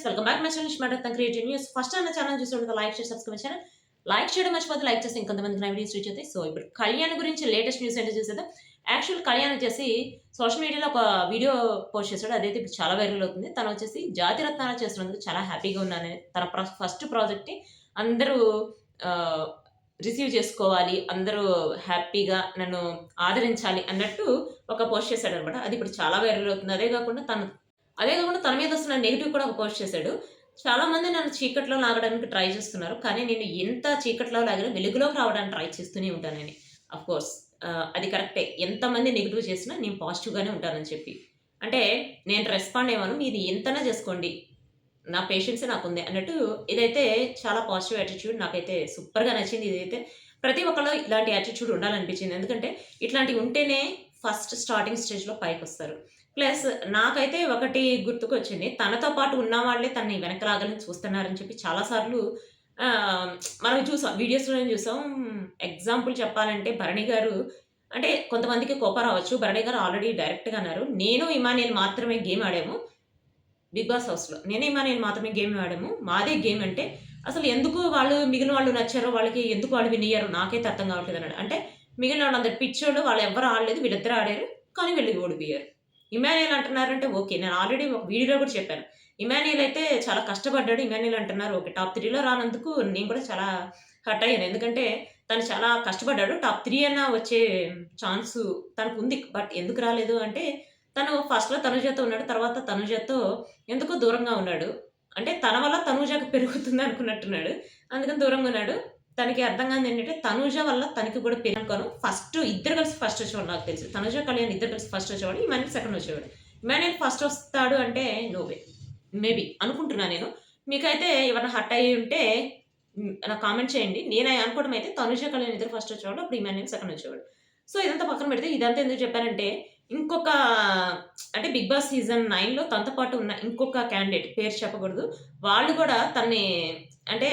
Welcome back my channel smart creative news. First నా channel చూస్తుంటే like చేసి subscribe channel like చేయడం మర్చిపోతే లైక్ చేస్తే ఇంకొంతమంది నా వీడియోస్ రీచ్ అవుతాయి. సో ఇప్పుడు కళ్యాణ్ గురించి లేటెస్ట్ న్యూస్ ఏంటో చూసేద్దాం. యాక్చువల్ కళ్యాణ్ వచ్చేసి సోషల్ మీడియాలో ఒక వీడియో పోస్ట్ చేశాడు. అదైతే ఇప్పుడు చాలా వైరల్ అవుతుంది. తను వచ్చేసి జాతి రత్నాలు చేస్తున్నందుకు చాలా హ్యాపీగా ఉన్నాను. తన ఫస్ట్ ప్రాజెక్ట్ని అందరూ రిసీవ్ చేసుకోవాలి, అందరూ హ్యాపీగా నన్ను ఆదరించాలి అన్నట్టు ఒక పోస్ట్ చేశాడు అనమాట. అది ఇప్పుడు చాలా వైరల్ అవుతుంది. అదే కాకుండా తన మీద వస్తున్న నెగిటివ్ కూడా ఒక పోస్ట్ చేశాడు. చాలా మంది నన్ను చీకట్లో లాగడానికి ట్రై చేస్తున్నారు. కానీ నేను ఎంత చీకట్లో లాగినా వెలుగులోకి రావడానికి ట్రై చేస్తూనే ఉంటానని. అఫ్‌కోర్స్ అది కరెక్టే. ఎంతమంది నెగిటివ్ చేసినా నేను పాజిటివ్‌గానే ఉంటానని చెప్పి. అంటే నేను రెస్పాండ్ అయ్యాను. మీది ఎంతైనా చేసుకోండి. నా పేషెన్సే నాకుంది అన్నట్టు ఇదైతే చాలా పాజిటివ్ యాటిట్యూడ్. నాకైతే సూపర్‌గా నచ్చింది ఇదైతే. ప్రతి ఒక్కళ్ళలో ఇలాంటి యాటిట్యూడ్ ఉండాలనిపించింది. ఎందుకంటే ఇట్లాంటివి ఉంటేనే ఫస్ట్ స్టార్టింగ్ స్టేజ్‌లో పైకొస్తారు. ప్లస్ నాకైతే ఒకటి గుర్తుకొచ్చింది. తనతో పాటు ఉన్నవాళ్ళే తనని వెనక్కి లాగాలని చూస్తున్నారని చెప్పి చాలా సార్లు మనం చూసాం. వీడియోస్‌లోనే చూసాం. ఎగ్జాంపుల్ చెప్పాలంటే భరణి గారు అంటే కొంతమందికి కోపం రావచ్చు. భరణి గారు ఆల్రెడీ డైరెక్ట్‌గా అన్నారు. నేను, ఇమాన్యుయల్ మాత్రమే గేమ్ ఆడాము. బిగ్ బాస్ హౌస్‌లో. నేను, ఇమాన్యుయల్ మాత్రమే గేమ్ ఆడాము. మాదే గేమ్ అంటే అసలు ఎందుకు మిగిలిన వాళ్ళు నచ్చారో వాళ్ళకి ఎందుకు వాళ్ళు విన్ అయ్యారో నాకైతే అర్థం కావట్లేదు అన్నాడు. అంటే మిగిలిన వాళ్ళందరూ పిచ్చోళ్ళు, వాళ్ళు ఎవ్వరు ఆడలేదు. వీళ్ళిద్దరూ ఆడారు. కానీ వీళ్ళు ఓడిపోయారు. ఇమాన్యుయల్ అంటున్నారంటే ఓకే. నేను ఆల్రెడీ ఒక వీడియోలో కూడా చెప్పాను. ఇమాన్యుయల్ అయితే చాలా కష్టపడ్డాడు. ఇమాన్యుయల్ అంటున్నారు ఓకే. టాప్ 3లో రానందుకు నేను కూడా చాలా హర్ట్ అయ్యాను. ఎందుకంటే తను చాలా కష్టపడ్డాడు. టాప్ 3 అన్నా వచ్చే ఛాన్సు తనకుంది. బట్ ఎందుకు రాలేదు అంటే తను ఫస్ట్‌లో తనుజతో ఉన్నాడు. తర్వాత తనుజతో ఎందుకో దూరంగా ఉన్నాడు. అంటే తన వల్ల తనూజకి పెరుగుతుంది అనుకున్నట్టున్నాడు. అందుకని దూరంగా ఉన్నాడు. తనకి అర్థం కానిది ఏంటంటే తనూజ వల్ల తనకి కూడా పెరుగుకోను. ఇద్దరు కలిసి ఫస్ట్ వచ్చేవాడు నాకు తెలిసి. తనుజ, కళ్యాణ్ ఇద్దరు కలిసి ఫస్ట్ వచ్చేవాడు. ఇమాన్యుయల్ సెకండ్ వచ్చేవాడు. ఇమాన్యుయల్ ఫస్ట్ వస్తాడు అంటే నో వే. మేబీ అనుకుంటున్నా నేను. మీకైతే ఏమన్నా హర్ట్ అయ్యి ఉంటే నాకు కామెంట్ చేయండి. నేను అనుకోవడం అయితే తనుజ, కళ్యాణ్ ఇద్దరు ఫస్ట్ వచ్చేవాడు. అప్పుడు ఇమాన్యుయల్ సెకండ్ వచ్చేవాడు. సో ఇదంతా పక్కన పెడితే ఇదంతా ఎందుకు చెప్పానంటే ఇంకొక అంటే 'బిగ్ బాస్' సీజన్ 9లో తనతో పాటు ఉన్న ఇంకొక క్యాండిడేట్ పేరు చెప్పకూడదు. వాళ్ళు కూడా తనని అంటే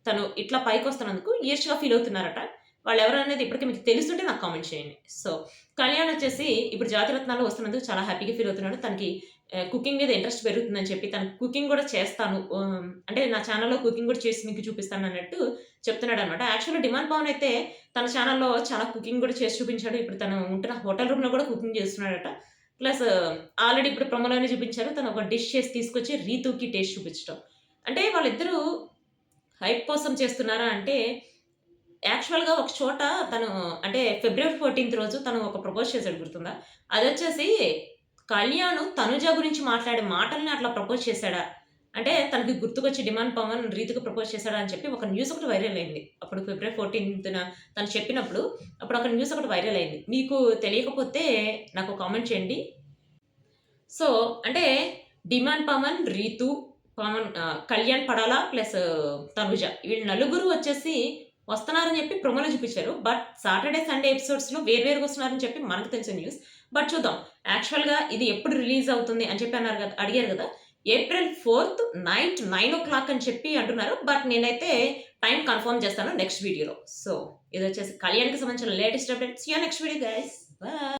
తను ఇట్లా పైకొస్తున్నందుకు ఈర్ష్యగా ఫీల్ అవుతున్నారట. వాళ్ళెవరనేది ఇప్పటికి మీకు తెలుసుంటే నాకు కామెంట్ చేయండి. సో, కళ్యాణ్ వచ్చేసి ఇప్పుడు జాతిరత్నాలు వస్తున్నందుకు చాలా హ్యాపీగా ఫీల్ అవుతున్నాడు. తనకి కుకింగ్ మీద ఇంట్రెస్ట్ పెరుగుతుందని చెప్పి తను కుకింగ్ కూడా చేస్తాను. అంటే నా ఛానెల్‌లో కుకింగ్ కూడా చేసి మీకు చూపిస్తానన్నట్టు చెప్తున్నాడనమాట. యాక్చువల్‌గా డిమాండ్ పవన్ అయితే తన ఛానెల్‌లో చాలా కుకింగ్ కూడా చేసి చూపించాడు. ఇప్పుడు తను ఉంటున్న హోటల్ రూమ్‌లో కూడా కుకింగ్ చేస్తున్నాడట. ప్లస్ ఆల్రెడీ ఇప్పుడు ప్రోమోలోనే చూపించారు. తను ఒక డిష్ చేసి తీసుకొచ్చి రీతూకి టేస్ట్ చూపించడం. అంటే వాళ్ళిద్దరూ హైప్ కోసం చేస్తున్నారా అంటే, యాక్చువల్‌గా ఒక చోట తను అంటే ఫిబ్రవరి 14థ్ రోజు తను ఒక ప్రపోజ్ చేసాడు గుర్తుందా? అదొచ్చేసి కళ్యాణ్ తనుజ గురించి మాట్లాడే మాటల్ని అట్లా ప్రపోజ్ చేసాడా? అంటే తనకి గుర్తుకొచ్చి డిమాండ్ పవన్ రీతుకి ప్రపోజ్ చేసాడా అని చెప్పి ఒక న్యూస్ ఒకటి వైరల్ అయింది. అప్పుడు ఫిబ్రవరి 14థ్‌న తను చెప్పినప్పుడు అప్పుడు ఒక న్యూస్ ఒకటి వైరల్ అయింది. మీకు తెలియకపోతే నాకు కామెంట్ చేయండి. సో, అంటే డిమాండ్ పవన్, రీతు కళ్యాణ్ పడాల ప్లస్ తనుజ వీళ్ళు నలుగురు వచ్చేసి వస్తున్నారని చెప్పి ప్రోమోలో చూపించారు. బట్ సాటర్డే, సండే ఎపిసోడ్స్‌లో వేరువేరుగా వస్తున్నారని చెప్పి మనకు తెలిసిన న్యూస్. బట్ చూద్దాం. యాక్చువల్‌గా ఇది ఎప్పుడు రిలీజ్ అవుతుంది అని చెప్పి అడిగారు కదా! ఏప్రిల్ 4థ్ నైట్ 9:00 అని చెప్పి అంటున్నారు. బట్ నేనైతే టైం కన్ఫర్మ్ చేస్తాను నెక్స్ట్ వీడియోలో. సో, ఇదొచ్చేసి కళ్యాణ్‌కి సంబంధించిన latest updates. See you next video guys. By.